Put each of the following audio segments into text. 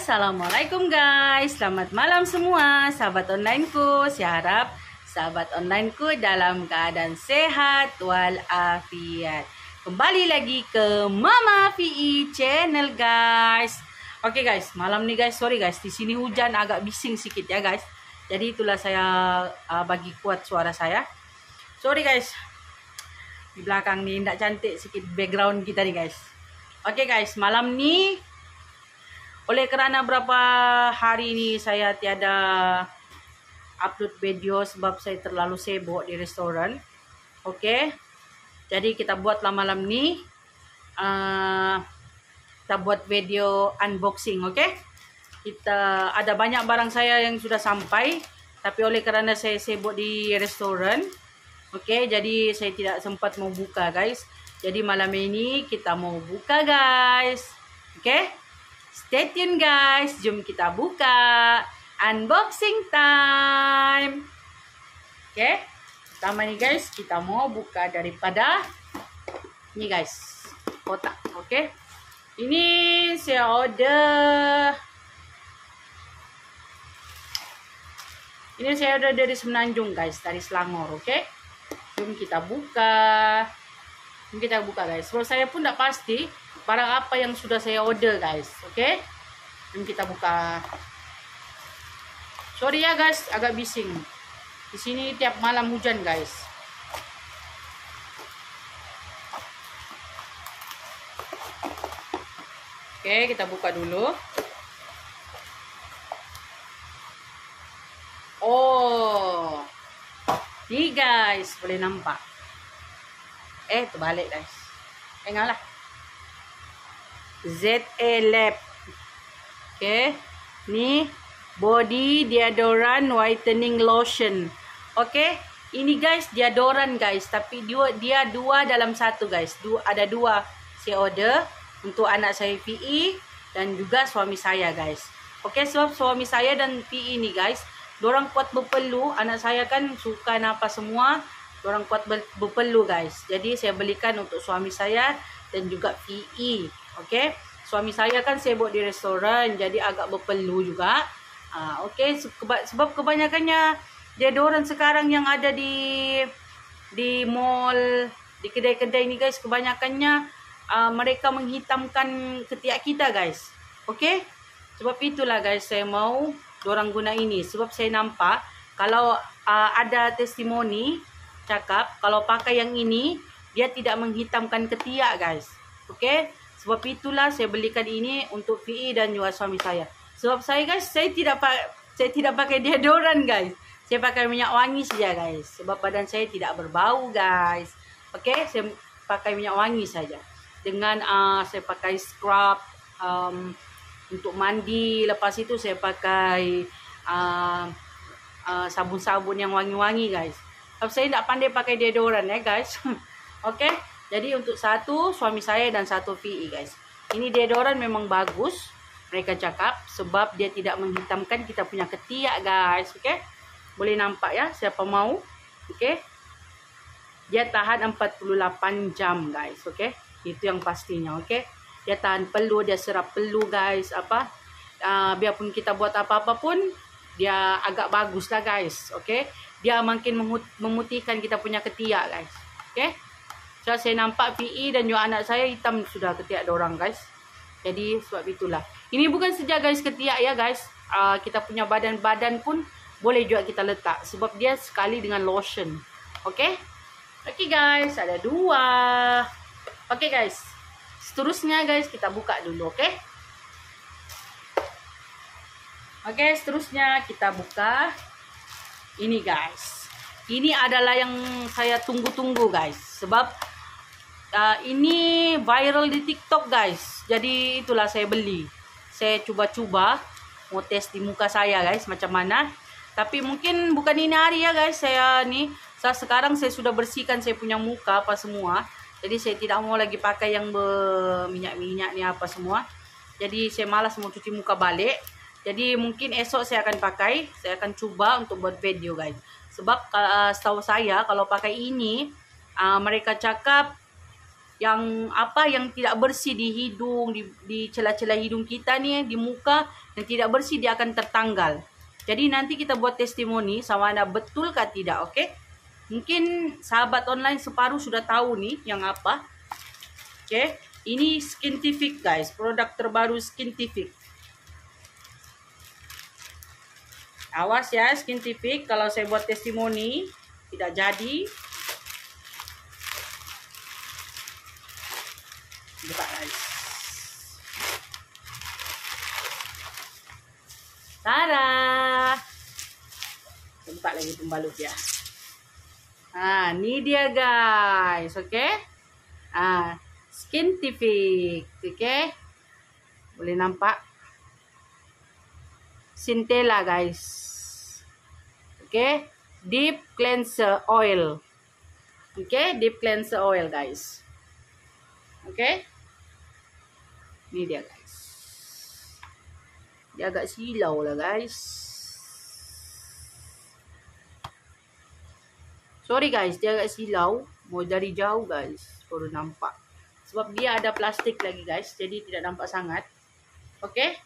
Assalamualaikum guys, selamat malam semua sahabat onlineku. Saya harap sahabat onlineku dalam keadaan sehat walafiat. Kembali lagi ke Mama VE channel guys. Oke guys, malam nih guys, sorry guys, di sini hujan agak bising sedikit ya guys. Jadi itulah saya bagi kuat suara saya. Sorry guys, di belakang nih tidak cantik sedikit background kita nih guys. Oke guys, malam nih oleh kerana berapa hari ini saya tiada upload video sebab saya terlalu sibuk di restoran. Oke. Jadi kita buatlah malam ni kita buat video unboxing, oke? Kita ada banyak barang saya yang sudah sampai, tapi oleh kerana saya sibuk di restoran, oke, jadi saya tidak sempat mau buka, guys. Jadi malam ini kita mau buka, guys. Oke? Stay tune guys, jom kita buka. Unboxing time. Oke, pertama nih guys, kita mau buka daripada ini guys, kotak. Oke, ini saya order. Ini saya order dari Semenanjung guys, dari Selangor. Oke, jom kita buka. Jom kita buka guys. Kalau saya pun tidak pasti barang apa yang sudah saya order guys. Oke, jom kita buka. Sorry ya guys, agak bising. Di sini tiap malam hujan guys. Oke, kita buka dulu. Oh, nih guys, boleh nampak. Terbalik guys. Tengoklah. ZA Lab. Oke, ni body deodorant whitening lotion. Oke, ini guys deodorant guys, tapi dia dua dalam satu guys. Ada dua saya order untuk anak saya VE dan juga suami saya guys. Oke, sebab suami saya dan VE ini guys, dorang kuat berpeluh. Anak saya kan suka napa semua, dorang kuat berpeluh guys. Jadi saya belikan untuk suami saya dan juga VE. Oke, suami saya kan sibuk di restoran, jadi agak berpeluh juga. Oke, sebab kebanyakannya deodoran sekarang yang ada di mall, di kedai-kedai ini guys, kebanyakannya mereka menghitamkan ketiak kita guys. Oke, sebab itulah guys saya mau dorang guna ini. Sebab saya nampak kalau ada testimoni cakap kalau pakai yang ini dia tidak menghitamkan ketiak guys. Oke, sebab itulah saya belikan ini untuk VE dan juga suami saya. Sebab saya guys, saya tidak pakai deodoran guys. Saya pakai minyak wangi saja guys. Sebab badan saya tidak berbau guys. Oke, saya pakai minyak wangi saja. Dengan saya pakai scrub untuk mandi. Lepas itu saya pakai sabun-sabun yang wangi-wangi guys. Sebab saya tidak pandai pakai deodoran ya guys. Oke, jadi untuk satu suami saya dan satu VE guys. Ini deodoran memang bagus. Mereka cakap sebab dia tidak menghitamkan kita punya ketiak guys. Oke, boleh nampak ya siapa mau. Oke, dia tahan 48 jam guys. Oke, itu yang pastinya. Oke, dia tahan peluh, dia serap peluh guys. Biarpun kita buat apa-apa pun dia agak bagus lah guys. Oke, dia makin memutihkan kita punya ketiak guys. Oke, so, saya nampak VE dan juga anak saya hitam sudah ketiak dorang guys. Jadi sebab itulah. Ini bukan saja guys ketiak ya guys. Kita punya badan-badan pun boleh juga kita letak. Sebab dia sekali dengan lotion. Oke. Oke guys. Ada dua. Oke guys. Seterusnya guys kita buka dulu. Oke. Oke, seterusnya kita buka. Ini guys. Ini adalah yang saya tunggu-tunggu guys. Sebab ini viral di TikTok guys. Jadi itulah saya beli. Saya cuba-cuba mau tes di muka saya guys macam mana. Tapi mungkin bukan ini hari ya guys. Sekarang saya sudah bersihkan saya punya muka apa semua. Jadi saya tidak mau lagi pakai yang berminyak-minyak ni apa semua. Jadi saya malas mau cuci muka balik. Jadi mungkin esok saya akan pakai. Saya akan cuba untuk buat video guys. Sebab setahu saya kalau pakai ini mereka cakap yang apa yang tidak bersih di hidung, di celah-celah hidung kita nih, di muka yang tidak bersih dia akan tertanggal. Jadi nanti kita buat testimoni sama ada betul kah tidak, oke? Mungkin sahabat online separuh sudah tahu nih yang apa. Oke, ini Skintific guys, produk terbaru Skintific. Awas ya Skintific, kalau saya buat testimoni tidak jadi. Buka guys. Tada! Buka lagi pembalut ya. Nah, ini dia guys, oke? Skintific, oke? Boleh nampak? Centella guys. Oke, deep cleanser oil. Oke, deep cleanser oil guys. Oke. Ini dia guys. Dia agak silau lah guys. Sorry guys, dia agak silau. Mau dari jauh guys, baru nampak. Sebab dia ada plastik lagi guys, jadi tidak nampak sangat. Oke.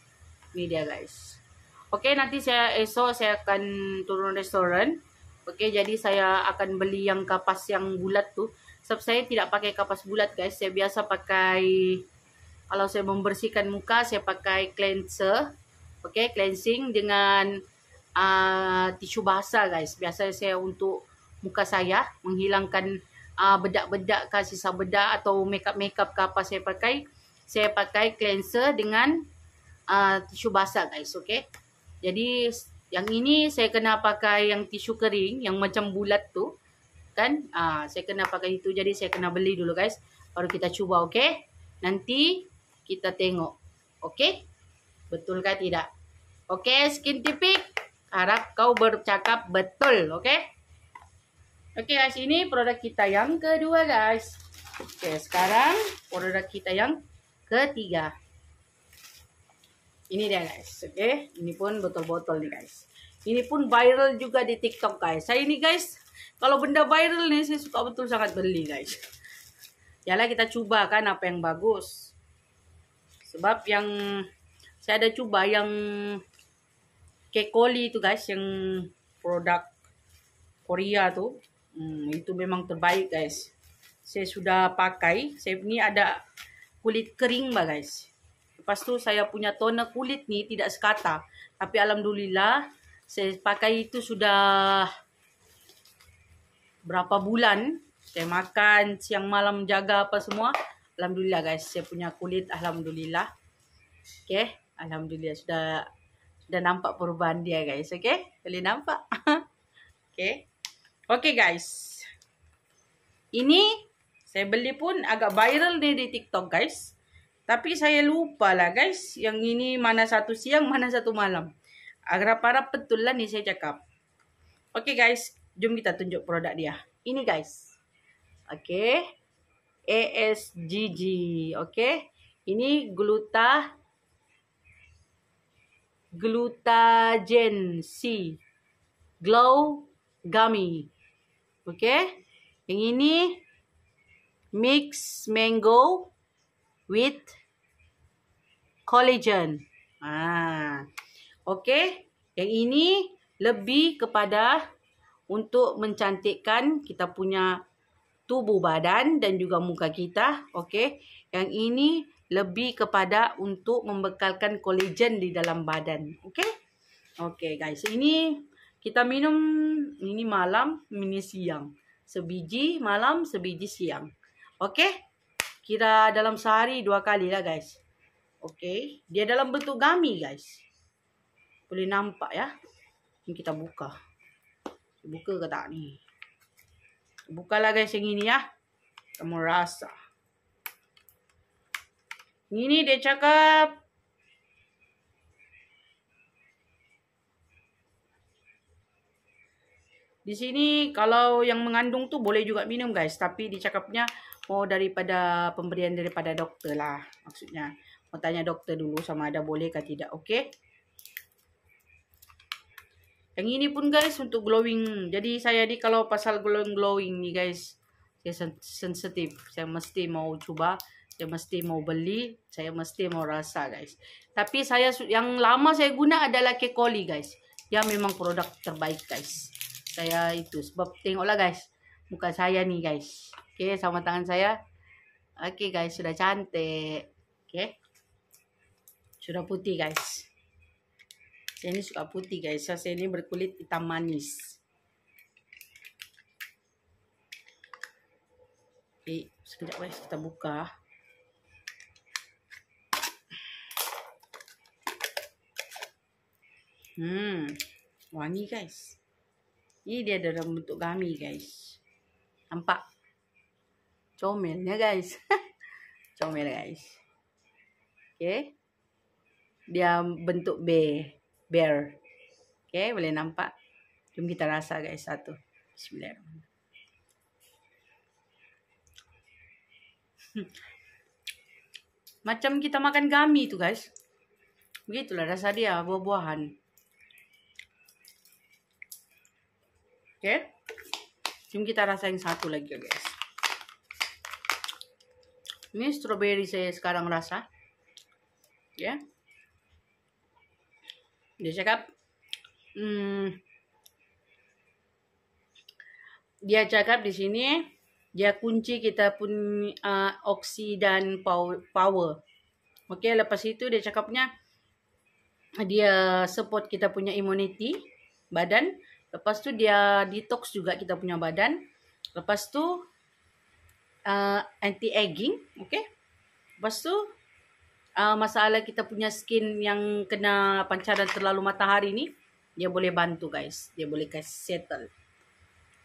Ini dia guys. Oke, nanti esok saya akan turun restoran. Oke, jadi saya akan beli yang kapas yang bulat tuh. Sebab saya tidak pakai kapas bulat guys. Saya biasa pakai, kalau saya membersihkan muka, saya pakai cleanser. Oke, cleansing dengan tisu basah guys. Biasa saya untuk muka saya, menghilangkan bedak-bedak, sisa bedak atau makeup apa saya pakai cleanser dengan tisu basah guys. Oke. Jadi yang ini saya kena pakai yang tisu kering yang macam bulat tuh. Kan? Saya kena pakai itu, jadi saya kena beli dulu guys. Baru kita coba, oke? Nanti kita tengok. Oke? Betulkah tidak? Oke, Skintific. Harap kau bercakap betul, oke? Oke guys, ini produk kita yang kedua guys. Oke, sekarang produk kita yang ketiga. Ini dia guys, oke? Ini pun botol-botol nih guys. Ini pun viral juga di TikTok guys. Saya ini guys, kalau benda viral nih, saya suka betul sangat beli guys. Yalah kita coba kan apa yang bagus. Sebab yang saya ada coba yang Kekoli itu guys, yang produk Korea tuh. Itu memang terbaik guys. Saya sudah pakai. Saya ini ada kulit kering bah guys. Lepas tu saya punya toner kulit nih tidak sekata. Tapi alhamdulillah saya pakai itu sudah berapa bulan. Saya makan siang malam jaga apa semua. Alhamdulillah guys, saya punya kulit alhamdulillah. Oke, alhamdulillah sudah nampak perubahan dia guys. Oke, boleh nampak. Oke. Oke guys. Ini saya beli pun agak viral nih di TikTok guys. Tapi saya lupa lah guys, yang ini mana satu siang, mana satu malam. Harap-harap betul lah nih saya cakap. Oke guys, jom kita tunjuk produk dia. Ini guys. Oke. ASGG. Oke. Ini Glutagen C. Glow Gummy. Oke. Yang ini mix mango with collagen. Oke. Yang ini lebih kepada untuk mencantikkan kita punya tubuh badan dan juga muka kita. Oke. Yang ini lebih kepada untuk membekalkan kolagen di dalam badan. Oke. Oke guys. Ini kita minum ini malam, ini siang. Sebiji malam, sebiji siang. Oke. Kira dalam sehari 2 kali lah guys. Oke. Dia dalam bentuk gummy guys. Boleh nampak ya. Ini kita buka. Buka ke tak ni? Bukalah guys yang ini ya. Kamu rasa. Ini dia cakap. Di sini kalau yang mengandung tuh boleh juga minum guys. Tapi dicakapnya mau daripada pemberian daripada dokter lah. Maksudnya mau tanya dokter dulu sama ada boleh kah tidak. Oke. Yang ini pun guys untuk glowing. Jadi saya ni kalau pasal glowing nih guys. Saya sensitif. Saya mesti mau coba. Saya mesti mau beli. Saya mesti mau rasa guys. Tapi saya yang lama saya guna adalah Kekoli guys. Dia memang produk terbaik guys. Saya itu. Sebab tengoklah guys. Muka saya nih guys. Oke, sama tangan saya. Oke guys, sudah cantik. Oke. Sudah putih guys. Saya ini suka putih guys. Saya ini berkulit hitam manis. Oke, sekejap guys kita buka. Wangi guys. Ini dia dalam bentuk gummy guys. Nampak? Comelnya guys. Comel guys. Oke. Dia bentuk bear. Oke, boleh nampak? Jom kita rasa guys satu. Bismillahirrahmanirrahim. Macam kita makan gummy tu guys. Begitulah rasa dia, buah-buahan. Oke. Jom kita rasa yang satu lagi guys. Ini strawberry saya sekarang rasa. Ya. Dia cakap. Dia cakap di sini. Dia kunci kita pun oksidan power. Okey, lepas itu dia cakapnya dia support kita punya immunity badan. Lepas tu dia detox juga kita punya badan. Lepas tu anti-aging, okey. Lepas tu masalah kita punya skin yang kena pancaran terlalu matahari ni, dia boleh bantu guys. Dia boleh kasih settle.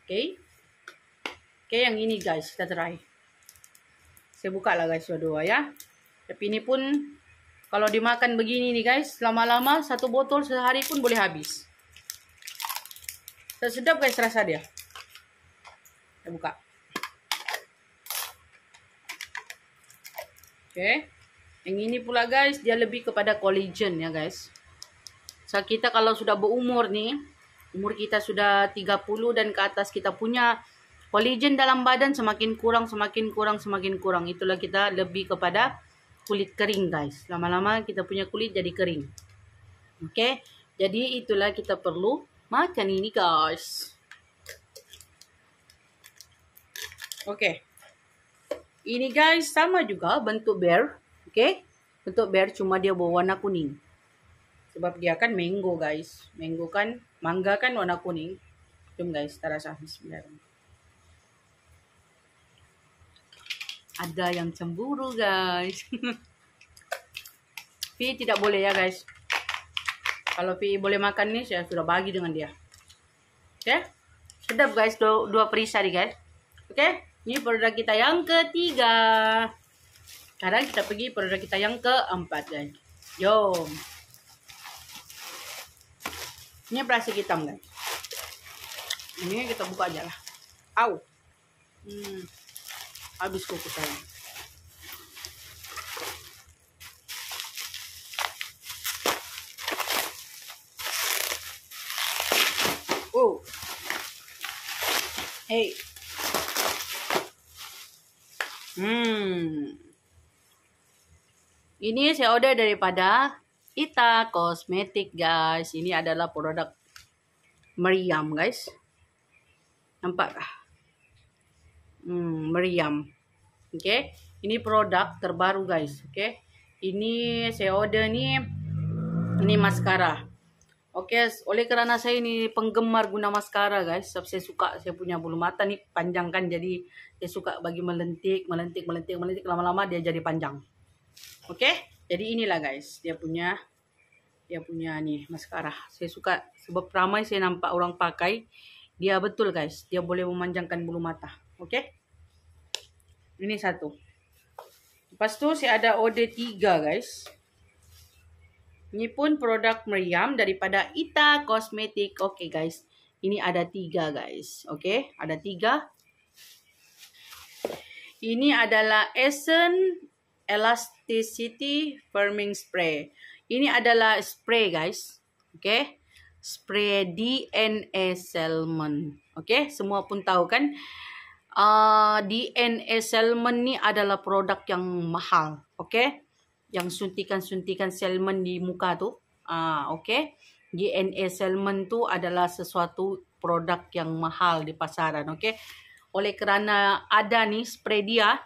Okey. Okay, yang ini guys, kita try. Saya buka lah guys dua-dua ya. Tapi ini pun, kalau dimakan begini nih guys, lama-lama satu botol sehari pun boleh habis. Sedap guys rasa dia. Kita buka. Okay. Yang ini pula guys, dia lebih kepada collagen ya guys. So, kita kalau sudah berumur nih, umur kita sudah 30 dan ke atas, kita punya collagen dalam badan semakin kurang. Itulah kita lebih kepada kulit kering guys. Lama-lama kita punya kulit jadi kering. Oke. Jadi itulah kita perlu makan ini guys. Oke. Ini guys sama juga bentuk bear. Oke. Bentuk bear cuma dia berwarna kuning. Sebab dia kan mango guys. Mango kan, mangga kan warna kuning. Jom guys, kita rasa. Bismillahirrahmanirrahim. Ada yang cemburu guys. Pi tidak boleh ya guys. Kalau Pi boleh makan nih, saya sudah bagi dengan dia. Oke. Sedap guys, dua perisa nih guys. Oke. Ini produk kita yang ketiga. Sekarang kita pergi produk kita yang keempat guys. Jom. Ini plastik hitam guys. Ini kita buka aja lah. Au. Habis kuku saya. Oh. Hey. Ini saya order daripada Ita Cosmetic guys. Ini adalah produk meriam guys. Nampakkah? Meriam. Okay. Ini produk terbaru guys. Okay. Ini saya order ni. Ini maskara. Okay. Oleh kerana saya ni penggemar guna maskara guys. Sebab saya suka saya punya bulu mata ni panjang kan. Jadi saya suka bagi melentik. Lama-lama dia jadi panjang. Okay. Jadi inilah guys. Dia punya ni maskara. Saya suka. Sebab ramai saya nampak orang pakai. Dia betul guys. Dia boleh memanjangkan bulu mata. Okay. Ini satu. Lepas tu saya ada order 3 guys. Ini pun produk meriam daripada Ita Cosmetic. Okay guys. Ini ada 3 guys. Okay. Ada 3. Ini adalah Essence Elasticity Firming Spray. Ini adalah spray guys. Okay. Spray DNA Salmon. Okay. Semua pun tahu kan. DNA Salmon ni adalah produk yang mahal. Okay? Yang suntikan-suntikan salmon di muka tu. Okay? DNA Salmon tu adalah sesuatu produk yang mahal di pasaran. Okay? Oleh kerana ada ni spray dia.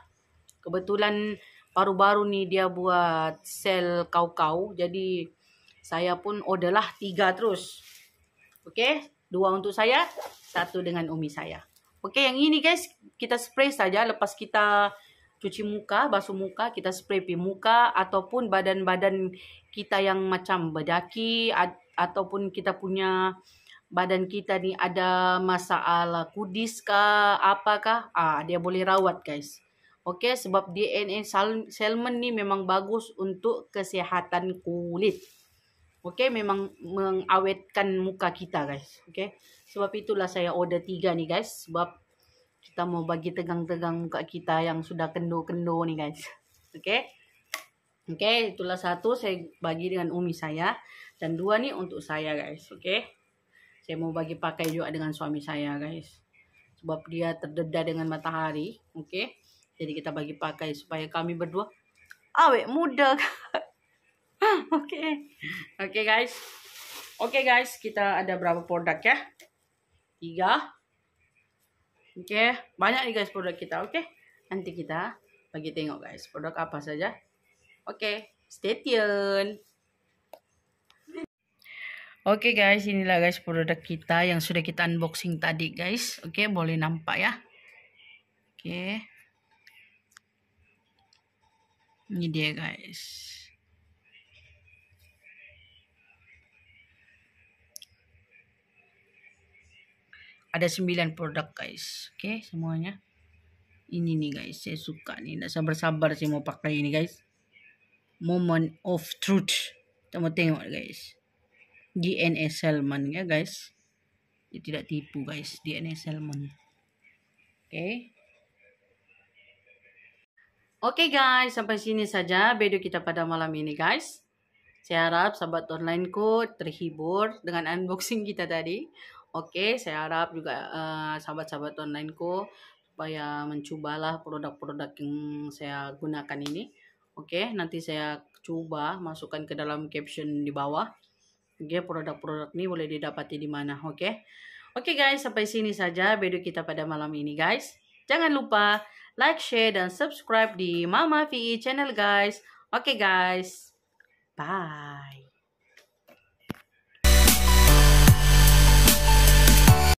Kebetulan baru-baru ni dia buat sel kau-kau. Jadi saya pun order lah 3 terus. Okay? 2 untuk saya. 1 dengan umi saya. Okay, yang ini guys, kita spray saja lepas kita cuci muka, basuh muka, kita spray pi muka ataupun badan-badan kita yang macam berdaki ataupun kita punya badan kita ni ada masalah kudis kah, apakah, dia boleh rawat guys. Okay, sebab DNA salmon ni memang bagus untuk kesihatan kulit. Okay, memang mengawetkan muka kita guys. Okay. Sebab itulah saya order 3 ni guys. Sebab kita mau bagi tegang-tegang muka kita yang sudah kendo-kendo ni guys. Okay. Okay, itulah 1 saya bagi dengan umi saya. Dan 2 ni untuk saya guys. Okay. Saya mau bagi pakai juga dengan suami saya guys. Sebab dia terdedah dengan matahari. Okay. Jadi kita bagi pakai supaya kami berdua awet muda. Okay. Okay guys. Okay guys, kita ada berapa produk ya? 3. Okay. Banyak nih guys produk kita. Okay. Nanti kita bagi tengok guys. Produk apa saja. Okay. Stay tune. Okay guys. Inilah guys produk kita yang sudah kita unboxing tadi guys. Okay. Boleh nampak ya. Okay. Ini dia guys. Ada 9 produk guys. Okay, semuanya. Ini nih guys, saya suka nih. Tidak sabar-sabar saya mau pakai ini guys. Moment of truth. Kita mau tengok guys. DNA Salmon ya guys. Dia tidak tipu guys, DNA Salmon. Okay. Okay guys, sampai sini saja video kita pada malam ini guys. Saya harap sahabat onlineku terhibur dengan unboxing kita tadi. Oke, saya harap juga sahabat-sahabat onlineku supaya mencobalah produk-produk yang saya gunakan ini. Oke, nanti saya coba masukkan ke dalam caption di bawah. Oke, produk-produk ini boleh didapati di mana. Oke. Oke guys, sampai sini saja video kita pada malam ini guys. Jangan lupa like, share, dan subscribe di Mama VE channel guys. Oke guys. Bye.